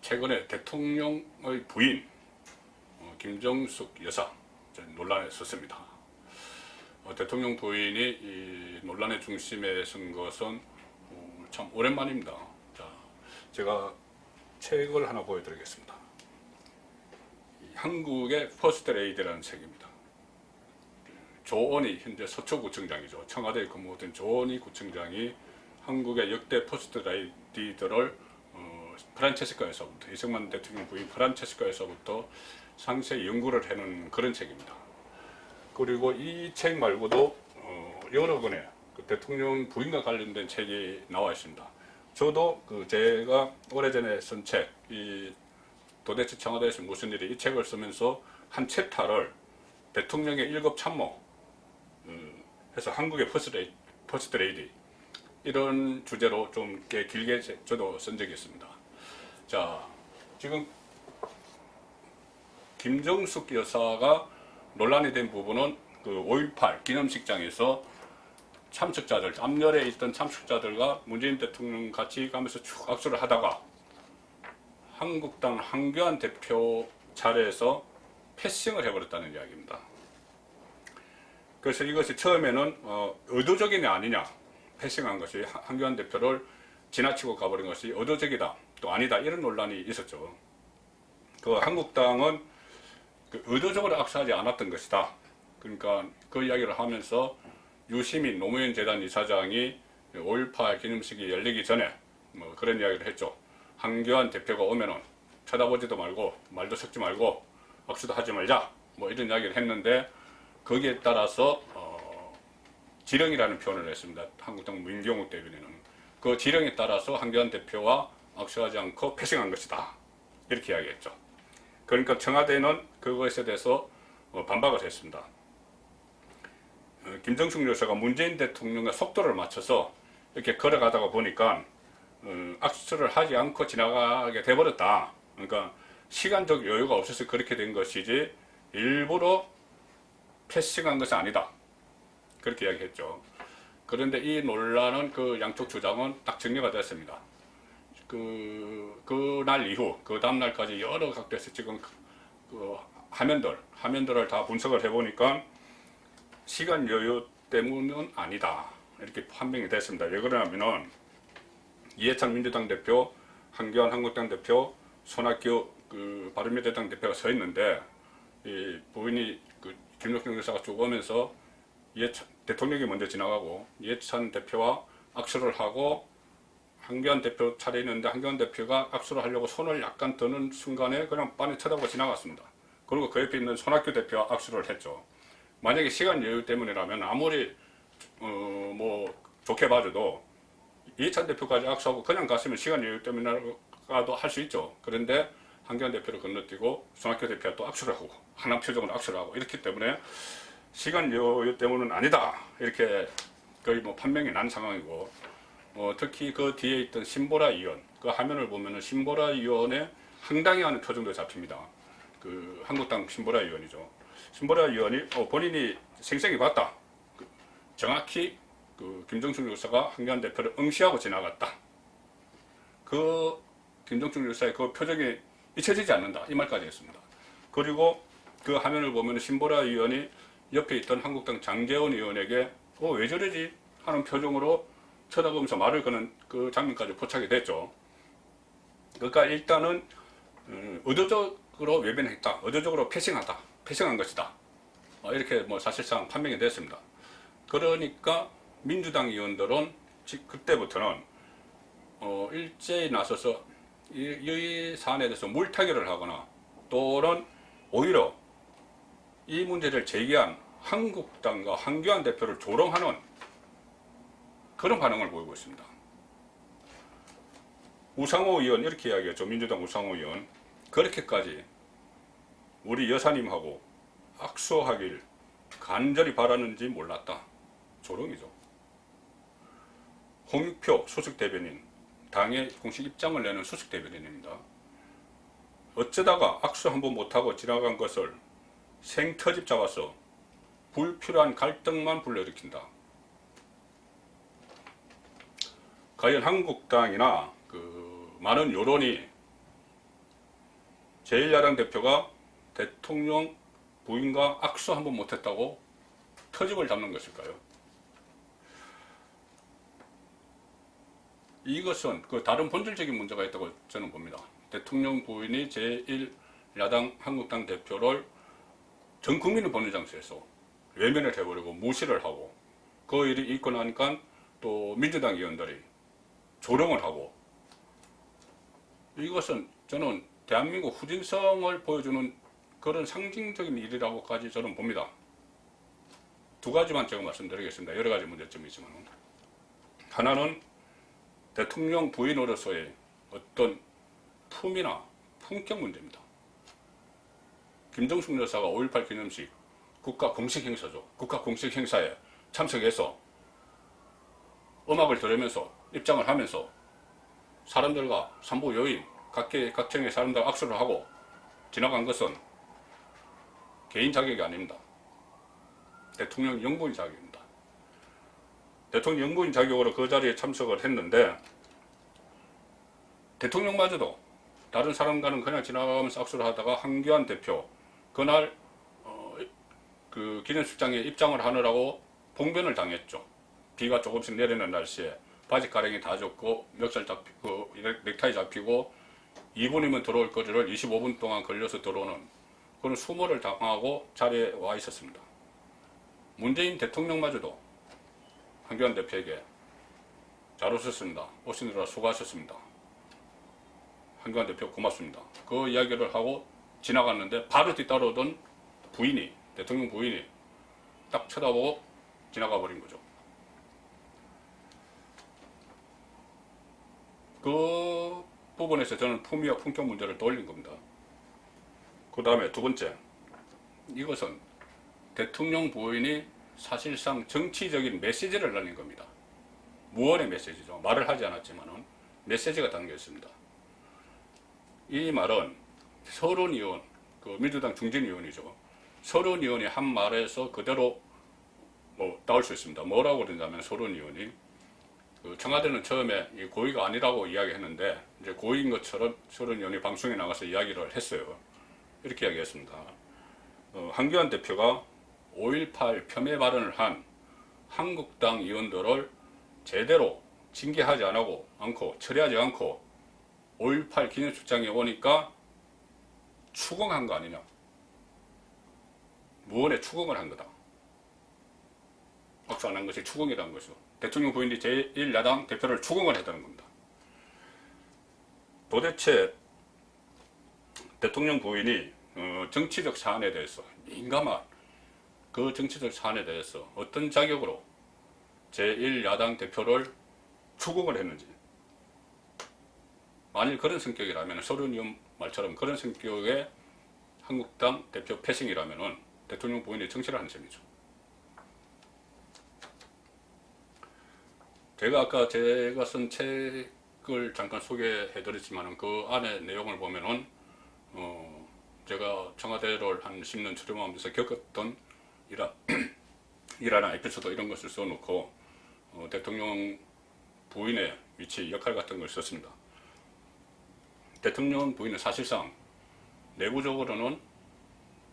최근에 대통령의 부인 김정숙 여사 논란에 섰습니다. 대통령 부인이 이 논란의 중심에 선 것은 참 오랜만입니다. 자, 제가 책을 하나 보여드리겠습니다. 한국의 퍼스트 레이디라는 책입니다. 조언이 현재 서초구청장이죠. 청와대에 근무하던 조언이 구청장이 한국의 역대 퍼스트 레이디들을 프란체스카에서부터, 이승만 대통령 부인 프란체스카에서부터 상세히 연구를 해놓은 그런 책입니다. 그리고 이 책 말고도 여러 권의 대통령 부인과 관련된 책이 나와 있습니다. 저도 제가 오래전에 쓴 책, 이 도대체 청와대에서 무슨 일이, 이 책을 쓰면서 한 챕터를 대통령의 1급 참모 해서 한국의 퍼스트 레이디 이런 주제로 좀 꽤 길게 저도 쓴 적이 있습니다. 자, 지금 김정숙 여사가 논란이 된 부분은 그 5.18 기념식장에서 참석자들, 앞열에 있던 참석자들과 문재인 대통령 같이 가면서 쭉 악수를 하다가 한국당 한교안 대표 차례에서 패싱을 해버렸다는 이야기입니다. 그래서 이것이 처음에는 의도적이냐 아니냐, 패싱한 것이 한교안 대표를 지나치고 가버린 것이 의도적이다 또 아니다 이런 논란이 있었죠. 그 한국당은 의도적으로 악수하지 않았던 것이다. 그러니까 그 이야기를 하면서 유시민 노무현 재단 이사장이 5.18 기념식이 열리기 전에 뭐 그런 이야기를 했죠. 한교안 대표가 오면은 쳐다보지도 말고 말도 섞지 말고 악수도 하지 말자 뭐 이런 이야기를 했는데, 거기에 따라서 지령이라는 표현을 했습니다. 한국당 민경욱 대변인은 그 지령에 따라서 한교안 대표와 악수하지 않고 패싱한 것이다 이렇게 이야기했죠. 그러니까 청와대는 그것에 대해서 반박을 했습니다. 김정숙 여사가 문재인 대통령과 속도를 맞춰서 이렇게 걸어가다가 보니까 악수를 하지 않고 지나가게 돼버렸다. 그러니까 시간적 여유가 없어서 그렇게 된 것이지 일부러 패싱한 것은 아니다. 그렇게 이야기했죠. 그런데 이 논란은 그 양쪽 주장은 딱 정리가 됐습니다. 그날 이후 그 다음날까지 여러 각도에서 지금 그 화면들을 다 분석을 해보니까 시간 여유 때문은 아니다 이렇게 판명이 됐습니다. 왜 그러냐면은 이해찬 민주당 대표, 한교안 한국당 대표, 손학규 바른미래당 대표가 서 있는데, 이 부인이 김정숙 여사가 쭉 오면서 대통령이 먼저 지나가고 이해찬 대표와 악수를 하고 한교안 대표 차례 있는데 한교안 대표가 악수를 하려고 손을 약간 드는 순간에 그냥 빤히 쳐다보고 지나갔습니다. 그리고 그 옆에 있는 손학규 대표와 악수를 했죠. 만약에 시간 여유 때문이라면 아무리 뭐 좋게 봐줘도 이해찬 대표까지 악수하고 그냥 갔으면 시간 여유 때문이라도 할 수 있죠. 그런데 한교안 대표를 건너뛰고 손학규 대표가 또 악수를 하고 하남 표정으로 악수를 하고 이렇기 때문에 시간 여유 때문은 아니다 이렇게 거의 뭐 판명이 난 상황이고, 특히 그 뒤에 있던 신보라 의원, 그 화면을 보면은 신보라 의원의 황당해하는 표정도 잡힙니다. 그 한국당 신보라 의원이죠. 신보라 의원이 본인이 생생히 봤다. 정확히 김정숙 여사가 한교안 대표를 응시하고 지나갔다. 그 김정숙 여사의 그 표정이 잊혀지지 않는다 이 말까지 했습니다. 그리고 그 화면을 보면 신보라 의원이 옆에 있던 한국당 장제원 의원에게 왜 저러지 하는 표정으로 쳐다보면서 말을 거는 그 장면까지 포착이 됐죠. 그러니까 일단은 의도적으로 외변했다, 의도적으로 패싱한 것이다 이렇게 뭐 사실상 판명이 됐습니다. 그러니까 민주당 의원들은 그때부터는 일제히 나서서 이 사안에 대해서 물타기를 하거나 또는 오히려 이 문제를 제기한 한국당과 한교안 대표를 조롱하는 그런 반응을 보이고 있습니다. 우상호 의원 이렇게 이야기했죠. 민주당 우상호 의원, 그렇게까지 우리 여사님하고 악수하길 간절히 바라는지 몰랐다. 조롱이죠. 홍익표 수석 대변인, 당의 공식 입장을 내는 수석 대변인입니다. 어쩌다가 악수 한번 못하고 지나간 것을 생터집 잡아서 불필요한 갈등만 불러일으킨다. 과연 한국당이나 많은 여론이 제1야당 대표가 대통령 부인과 악수 한번 못했다고 터집을 잡는 것일까요? 이것은 그 다른 본질적인 문제가 있다고 저는 봅니다. 대통령 부인이 제1야당 한국당 대표를 전 국민이 보는 장소에서 외면을 해버리고 무시를 하고 그 일이 있고 나니까 또 민주당 의원들이 조롱을 하고, 이것은 저는 대한민국 후진성을 보여주는 그런 상징적인 일이라고까지 저는 봅니다. 두 가지만 제가 말씀드리겠습니다. 여러 가지 문제점이 있지만, 하나는 대통령 부인으로서의 어떤 품이나 품격 문제입니다. 김정숙 여사가 5.18 기념식 국가 공식 행사죠. 국가 공식 행사에 참석해서 음악을 들으면서 입장을 하면서 사람들과 산부 요인 각층의 사람들 악수를 하고 지나간 것은 개인 자격이 아닙니다. 대통령 영부인 자격입니다. 대통령 영부인 자격으로 그 자리에 참석을 했는데, 대통령마저도 다른 사람과는 그냥 지나가면서 악수를 하다가 한교안 대표 그날 그 기념식장에 입장을 하느라고 봉변을 당했죠. 비가 조금씩 내리는 날씨에 바지 가랭이 다 젖고 멱살 잡히고 넥타이 잡히고 2분이면 들어올 거리를 25분 동안 걸려서 들어오는 그런 수모를 당하고 자리에 와 있었습니다. 문재인 대통령마저도 한교안 대표에게 잘 오셨습니다. 오시느라 수고하셨습니다. 한교안 대표 고맙습니다. 그 이야기를 하고 지나갔는데 바로 뒤따르던 부인이, 대통령 부인이 딱 쳐다보고 지나가 버린 거죠. 그 부분에서 저는 품위와 품격 문제를 떠올린 겁니다. 그 다음에 두 번째, 이것은 대통령 부인이 사실상 정치적인 메시지를 날린 겁니다. 무언의 메시지죠. 말을 하지 않았지만은 메시지가 담겨 있습니다. 이 말은 서른 의원, 그 민주당 중진 의원이죠. 서른 의원이 한 말에서 그대로 나올 수 있습니다. 뭐라고 그러냐면, 서른 의원이 청와대는 처음에 이 고의가 아니라고 이야기했는데 이제 고의인 것처럼 서른 의원이 방송에 나가서 이야기를 했어요. 이렇게 이야기했습니다. 한교안 대표가 5.18 폄훼 발언을 한 한국당 의원들을 제대로 징계하지 않고 처리하지 않고 5.18 기념식장에 오니까 추궁한 거 아니냐. 무언의 추궁을 한 거다. 악수 안 한 것이 추궁이라는 것이죠. 대통령 부인이 제1야당 대표를 추궁을 했다는 겁니다. 도대체 대통령 부인이 정치적 사안에 대해서, 민감한 그 정치적 사안에 대해서 어떤 자격으로 제1야당 대표를 추궁을 했는지, 만일 그런 성격이라면, 서른 의원 말처럼 그런 성격의 한국당 대표 패싱이라면 대통령 부인이 정치를 하는 셈이죠. 제가 아까 제가 쓴 책을 잠깐 소개해드렸지만 그 안에 내용을 보면은 제가 청와대를 한 10년 출임하면서 겪었던 일하는 에피소드 이런 것을 써놓고 대통령 부인의 위치, 역할 같은 걸 썼습니다. 대통령 부인은 사실상 내부적으로는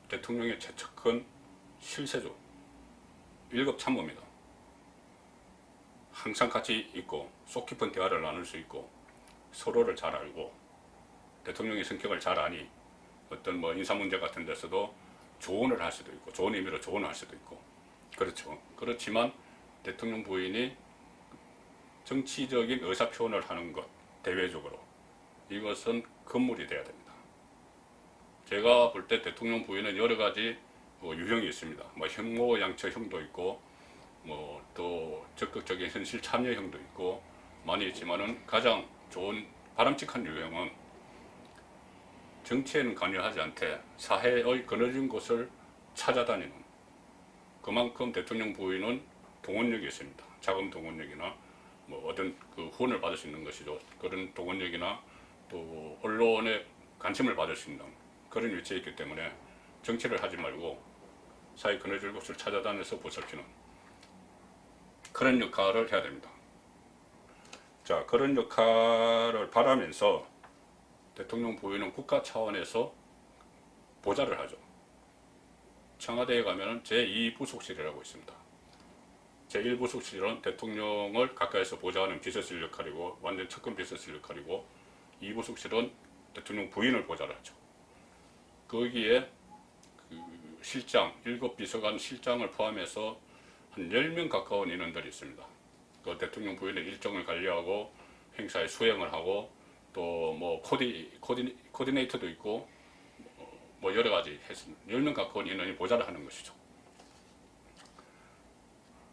대통령의 최측근 실세죠. 1급 참모입니다. 항상 같이 있고 속 깊은 대화를 나눌 수 있고 서로를 잘 알고 대통령의 성격을 잘 아니 어떤 인사 문제 같은 데서도 조언을 할 수도 있고 좋은 의미로 조언을 할 수도 있고 그렇죠. 그렇지만 대통령 부인이 정치적인 의사 표현을 하는 것, 대외적으로 이것은 금물이 돼야 됩니다. 제가 볼 때 대통령 부인은 여러 가지 유형이 있습니다. 혐오양처형도 있고 또 적극적인 현실 참여형도 있고 많이 있지만은 가장 좋은 바람직한 유형은 정치에는 관여하지 않되 사회의 그늘진 곳을 찾아다니는, 그만큼 대통령 부인은 동원력이 있습니다. 자금 동원력이나 어떤 그 후원을 받을 수 있는 것이죠. 그런 동원력이나 또 언론의 관심을 받을 수 있는 그런 위치에 있기 때문에 정치를 하지 말고 사회 그늘진 곳을 찾아다녀서 보살피는 그런 역할을 해야 됩니다. 자, 그런 역할을 바라면서 대통령 부인은 국가 차원에서 보좌를 하죠. 청와대에 가면 제2부속실이라고 있습니다. 제1부속실은 대통령을 가까이서 보좌하는 비서실 역할이고 완전 측근 비서실 역할이고, 2부속실은 대통령 부인을 보좌를 하죠. 거기에 그 실장, 7비서관 실장을 포함해서 한 10명 가까운 인원들이 있습니다. 그 대통령 부인의 일정을 관리하고 행사에 수행을 하고 또 뭐 코디네이터도 있고 뭐 여러 가지 했습니다. 10명 가까운 인원이 보좌를 하는 것이죠.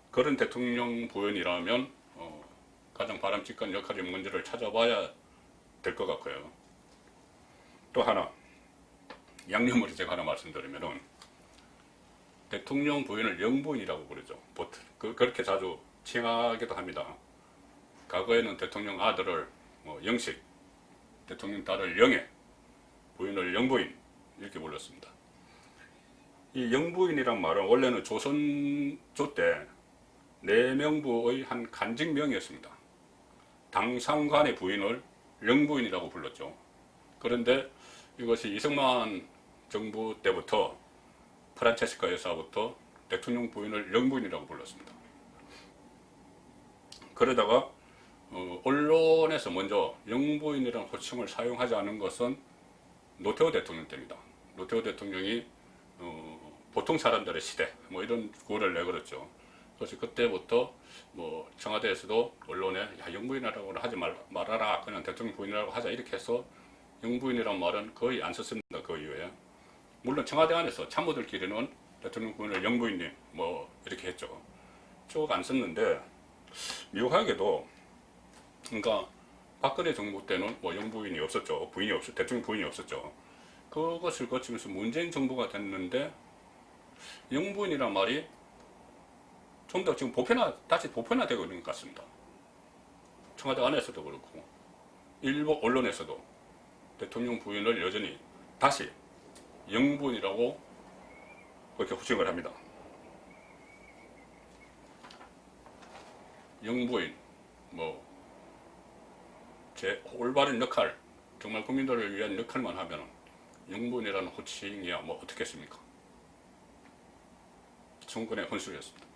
그런 대통령 부인이라면 가장 바람직한 역할이 뭔지를 찾아봐야 될 것 같고요. 또 하나, 양념으로 제가 하나 말씀드리면은 대통령 부인을 영부인이라고 부르죠. 그렇게 자주 칭하기도 합니다. 과거에는 대통령 아들을 영식, 대통령 딸을 영애, 부인을 영부인 이렇게 불렀습니다. 이 영부인이란 말은 원래는 조선조 때 내명부의 한 간직명이었습니다. 당상관의 부인을 영부인이라고 불렀죠. 그런데 이것이 이승만 정부 때부터 프란체스카 여사부터 대통령 부인을 영부인이라고 불렀습니다. 그러다가 언론에서 먼저 영부인이라는 호칭을 사용하지 않은 것은 노태우 대통령 때입니다. 노태우 대통령이 보통 사람들의 시대 뭐 이런 구호를 내걸었죠. 그래서 그때부터 뭐 청와대에서도 언론에 야, 영부인이라고 하지 말아라, 그냥 대통령 부인이라고 하자 이렇게 해서 영부인이란 말은 거의 안 썼습니다. 그 이후에. 물론 청와대 안에서 참모들끼리는 대통령 부인을 영부인님 뭐 이렇게 했죠. 쭉 안 썼는데 묘하게도 그러니까 박근혜 정부 때는 뭐 영부인이 없었죠. 대통령 부인이 없었죠. 그것을 거치면서 문재인 정부가 됐는데 영부인이란 말이 좀 더 지금 다시 보편화되고 있는 것 같습니다. 청와대 안에서도 그렇고 일부 언론에서도 대통령 부인을 여전히 다시 영부인이라고 그렇게 호칭을 합니다. 영부인, 제 올바른 역할, 정말 국민들을 위한 역할만 하면 영부인이라는 호칭이야 어떻겠습니까? 충분히 혼술이었습니다.